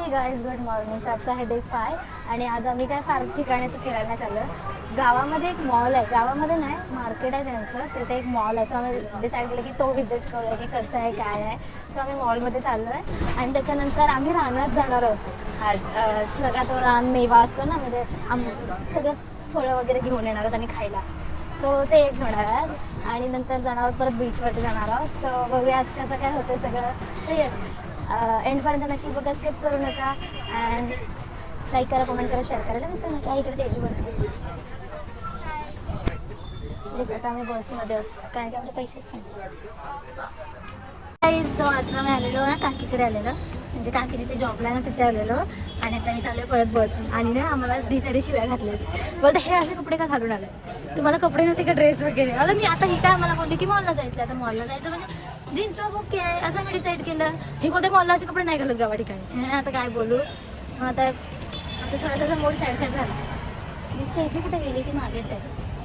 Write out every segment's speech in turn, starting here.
हे guys good morning. आजचा आहे डे 5 आणि आज आम्ही काय फार ठिकाणाचं फिरायला चाललो आहे. गावामध्ये एक मॉल आहे, गावामध्ये नाही मार्केट आहे त्यांचं, तिथे एक मॉल आहे. सो आम्ही डिसाईड केलं की तो व्हिजिट करूया की कसं आहे काय आहे. सो आम्ही मॉलमध्ये चाललो आहे आणि त्याच्यानंतर आम्ही रानात जाणार आहोत आज. सगळा तो रान मेवा असतो ना, म्हणजे सगळं फळं वगैरे घेऊन येणार आहोत आणि खायला. सो ते एक होणार आज आणि नंतर जाणार आहोत परत बीचवरती जाणार आहोत. सो बघूया आज कसं काय होतं सगळं. तर येस एंडपर्यंत नक्की बघा, स्किप करू नका. अँड लाईक करा, कमेंट करा, शेअर करायला विसरू नका. इकडे तेजू बसली. प्लीज आता आम्ही बसमध्ये आहोत कारण की आमचे पैसेच नाही. सो आता मी आलेलो ना काकीकडे आलेलो, म्हणजे काकी जिथे जॉबला आहे ना तिथे आलेलो आणि आता मी चालू परत बस. आणि ना आम्हाला दिशारी शिव्या घातल्या, बोलते हे असे कपडे का घालून आले, तुम्हाला कपडे नव्हते का, ड्रेस वगैरे. आता मी आता ही काय मला बोलली की मॉलला जायचं. आता मॉलला जायचं म्हणजे जीन्स टॉप ओके आहे असं मी डिसाईड केलं. हे कोणते मॉलला असे कपडे नाही घालत गावा ठिकाणी. आता काय बोलू. आता थोडासा मूड साईड झाला. त्याची कुठे गेली की मागेच आहे.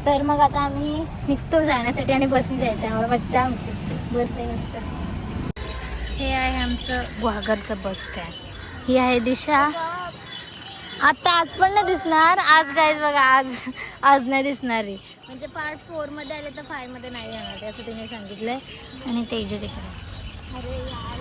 तर मग आता आम्ही निघतो जाण्यासाठी आणि बसने जायचं आहे. आम्हाला मज्जा आमची बसने नसतं. हे आहे आमचं गुहागरचं बस स्टँड. ही आहे दिशा. आता आज पण नाही दिसणार. आज गाईज बघा, आज नाही दिसणार आहे. म्हणजे पार्ट 4 मध्ये आले तर 5 मध्ये नाही येणार असं तिने सांगितलंय. आणि तेजू तिकडे. अरे यार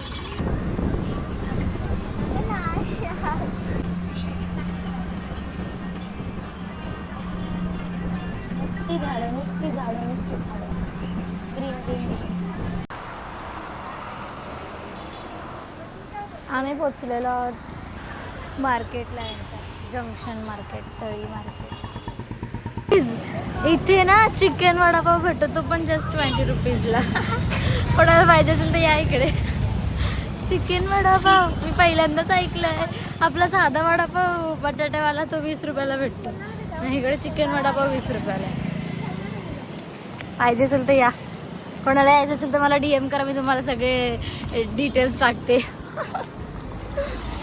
नुसती झाडं नुसती झाडं नुसती झाडं. Green green. आम्ही पोचलेलो मार्केटला, यांच्या जंक्शन मार्केट, तळी मार्केट. इथे ना चिकन वडापाव भेटतो, तो पण जस्ट 20 रुपीजला. कोणाला पाहिजे असेल तर या इकडे. चिकन वडापाव मी पहिल्यांदाच ऐकलंय. आपला साधा वडापाव बटाट्यावाला तो 20 रुपयाला भेटतो, इकडे चिकन वडापाव 20 रुपयाला. पाहिजे असेल तर या. कोणाला यायचं असेल तर मला DM करा, मी तुम्हाला सगळे डिटेल्स टाकते.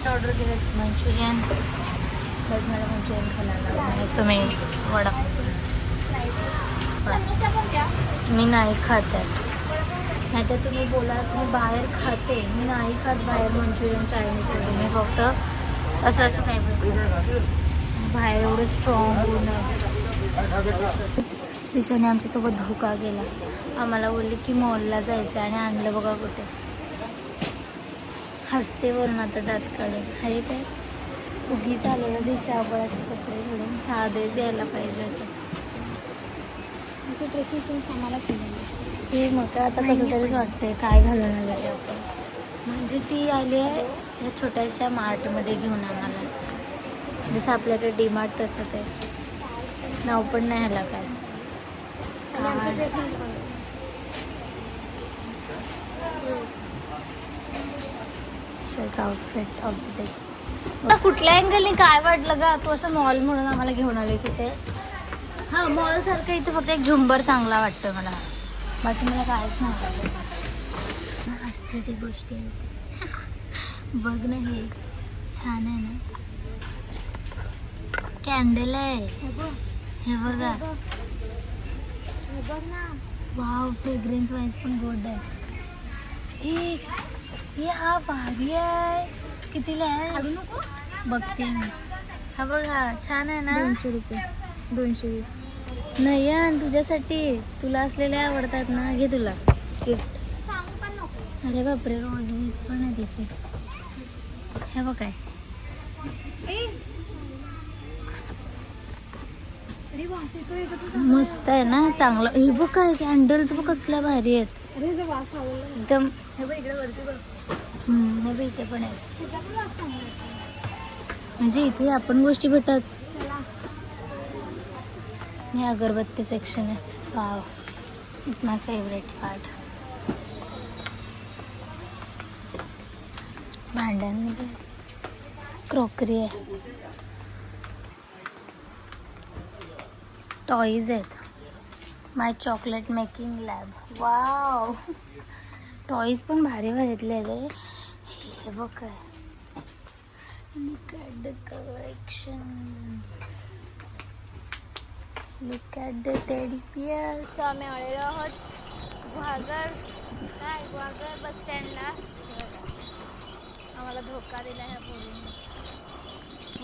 ऑर्डर केलं मंचुरियन, बट मला मंचुरियन खायला सो मी वडा मी नाही खात आहे. नाही तर तुम्ही बोला तुम्ही बाहेर खाते, मी नाही खात बाहेर मंचुरियन चायनीज वगैरे. मी फक्त असं काही बाहेर एवढं स्ट्रॉंग होऊन. दिशाने आमच्यासोबत धोका गेला. आम्हाला बोलले की मॉलला जायचं आणि आणलं बघा कुठे. हसते वरून आता दात काढून. अरे काय उगीच आलेलं दिशा असे कपडे घालून. साधेच यायला पाहिजे होतं. आमची ड्रेसिंग सेन्स आम्हालाच नाही. मग आता कसं तरीच वाटतंय काय घालून आलं आहे आपण. म्हणजे ती आली आहे या छोट्याशा मार्टमध्ये घेऊन आम्हाला, जसं आपल्याकडे डीमार्ट तसं ते नाव पण नाही ह्याला काय. Outfit of the day. कुठल्या अँगलने काय वाटलं का तू असं मॉल म्हणून आम्हाला घेऊन आलीस इथे. हां मॉल सारखं इथे फक्त एक झुंबर चांगला वाटतं मला, बाकी मला कायच नाही. असते ती गोष्टी बघ ना, हे छान आहे ना. कॅन्डल आहे हे बघा. वाव फ्रेग्रन्स वाईज पण गुड आहे. हे हा भारी आहे. कितीला आहे बघते मी. हा बघा छान आहे ना. 200 रुपये. 220 नाही आहे तुझ्यासाठी. तुला असलेले आवडतात ना, घे तुला गिफ्ट. अरे बापरे, रोज 20 पण आहे तिथे. हे बघ काय मस्त आहे ना, चांगलं. हे बघ काय कॅन्डल्स बघ कसल्या भारी आहेत एकदम. हे बघ इथे पण आहे. म्हणजे इथे आपण गोष्टी भेटतात. हे अगरबत्ती सेक्शन आहे. Wow, it's my favourite part. भांड्यांमध्ये क्रॉकरी आहे. टॉईज आहेत. My chocolate making lab. Wow, toys पण भारी भारीतले आहेत. हे बघ काय, look at the collection, look at the teddy bears. आम्ही आलेलो आहोत गुहागर बस स्टँडला. आम्हाला धोका दिला ह्या पोरीने.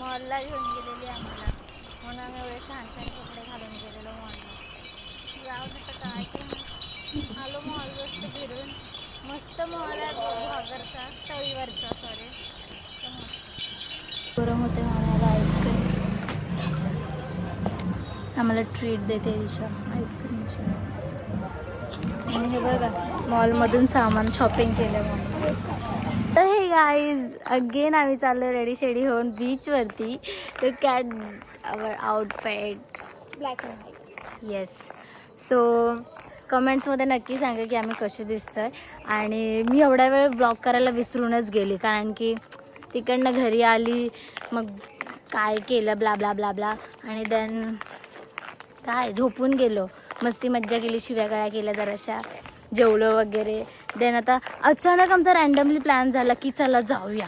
मॉलला घेऊन गेलेली आम्हाला, म्हणून आम्ही एवढे छान छान कपडे घालून गेलेलो मॉलला. जाऊ दे तर काय केलं, आलो मॉल मस्त फिरून. मस्त मॉल आहे घागरचा, तळीवरचा सॉरी. गरम होते आम्हाला आईस्क्रीम, आम्हाला ट्रीट देते दिशा आईस्क्रीमची. आणि हे बघा मॉलमधून सामान शॉपिंग केलं मग. तर हे गाईज अगेन आम्ही चाललो रेडी शेडी होऊन बीचवरती. Look at our outfits, black and white. Yes, so कमेंट्समध्ये नक्की सांगा की आम्ही कसे दिसतो आहे. आणि मी एवढा वेळ ब्लॉग करायला विसरूनच गेली, कारण की तिकडनं घरी आली, मग काय केलं ब्ला ब्ला ब्ला ब्ला, आणि देन काय झोपून गेलो. मस्ती मज्जा केली, शिव्या गळ्या केल्या जराशा, जेवलो वगैरे. देन आता अचानक आमचा रँडमली प्लॅन झाला की चला जाऊया.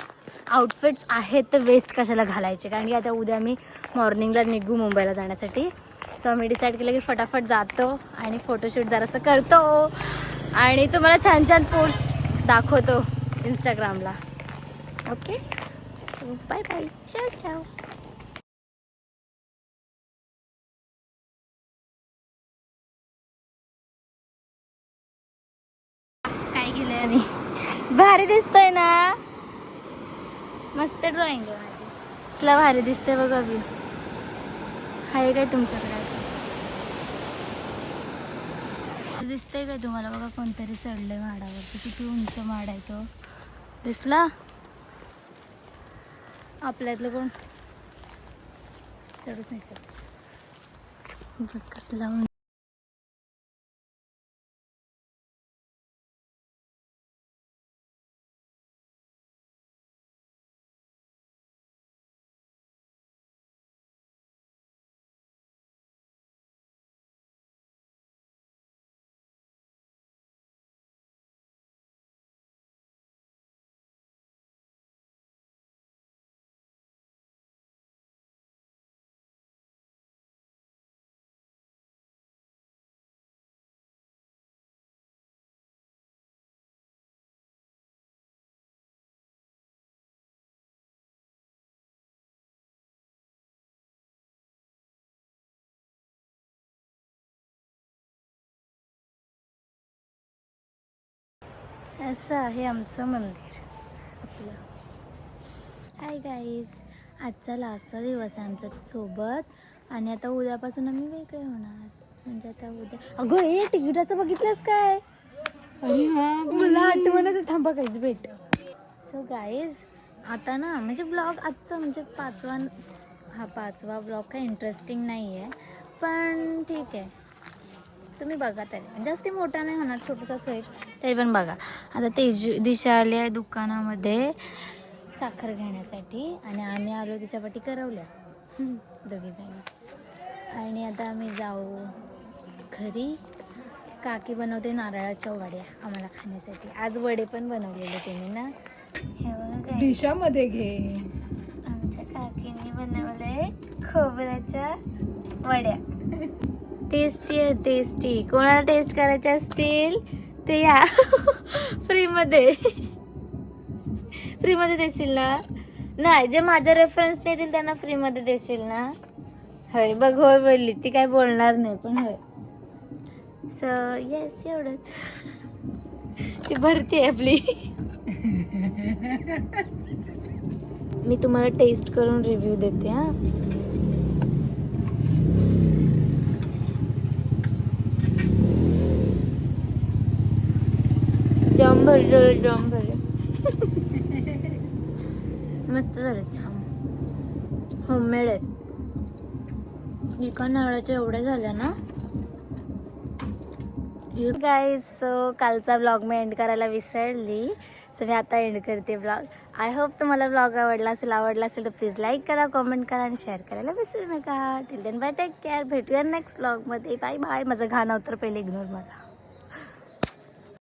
आउटफिट्स आहेत तर वेस्ट कशाला घालायचे, कारण की आता उद्या मी मॉर्निंगला निघू मुंबईला जाण्यासाठी. सो मी डिसाईड केलं की फटाफट जातो आणि फोटोशूट जरासं करतो आणि तुम्हाला छान छान पोस्ट दाखवतो इंस्टाग्रामला. ओके, सो बाय बाय, चाओ चाओ. काय केलंय आम्ही, भारी दिसतोय ना, मस्त ड्रॉइंग आहे माझी. तुला भारी दिसतंय बघा व्यू. आहे काय तुमच्याकडे दिसतंय काय तुम्हाला? बघा कोणतरी चढलंय माडावरती, किती उंच माड आहे तो, दिसला? आपल्यातलं कोण चढूच नाही शकत. बघ कसला उंच. असं आहे आमचं मंदिर आपलं. हाय गाईज, आजचा लास्टचा दिवस आहे आमच्या सोबत, आणि आता उद्यापासून आम्ही वेगळे होणार. म्हणजे आता उद्या, अगं हे तिकिटाचं बघितलंस काय? मला आठवणच थांबा काहीच भेट. सो गाईज आता ना म्हणजे ब्लॉग आजचा म्हणजे पाचवा ब्लॉग काही इंटरेस्टिंग नाही आहे, पण ठीक आहे, तुम्ही बघा तरी. जास्ती मोठा नाही होणार, छोटूसाच होईल, तरी पण बघा. आता दिशा आली आहे दुकानामध्ये साखर घेण्यासाठी, आणि आम्ही आलो तिच्यापाठी करवल्या दोघीजणी. आणि आता आम्ही जाऊ घरी. काकी बनवते नारळाच्या वड्या आम्हाला खाण्यासाठी. आज वडे पण बनवलेले तिने ना, हे बघा डिशामध्ये घे. आमच्या काकीने बनवले खोबऱ्याच्या वड्या. टेस्टी आहे, टेस्टी. कोणाला टेस्ट करायचे असतील ते या फ्रीमध्ये देशील ना? नाही, जे माझा रेफरन्स देतील त्यांना फ्रीमध्ये देशील ना? होय, बघ होय बोलली ती, काय बोलणार नाही पण होय. सो येस, एवढंच. ती भरती आहे आपली. मी तुम्हाला टेस्ट करून रिव्ह्यू देते हा. जाम भरले मस्त झालं, छान होममेड आहेत. एका नारळाच्या एवढ्या झाल्या ना गाईज. सो कालचा ब्लॉग मी एंड करायला विसरली, सो मी आता एंड करते ब्लॉग. आय होप तुम्हाला ब्लॉग आवडला असेल तर प्लीज लाईक करा, कमेंट करा आणि शेअर करायला विसरू नका. Till then bye, take care. भेटूया नेक्स्ट ब्लॉगमध्ये. Bye bye. माझं गाणं तर पहिले इग्नोर मला.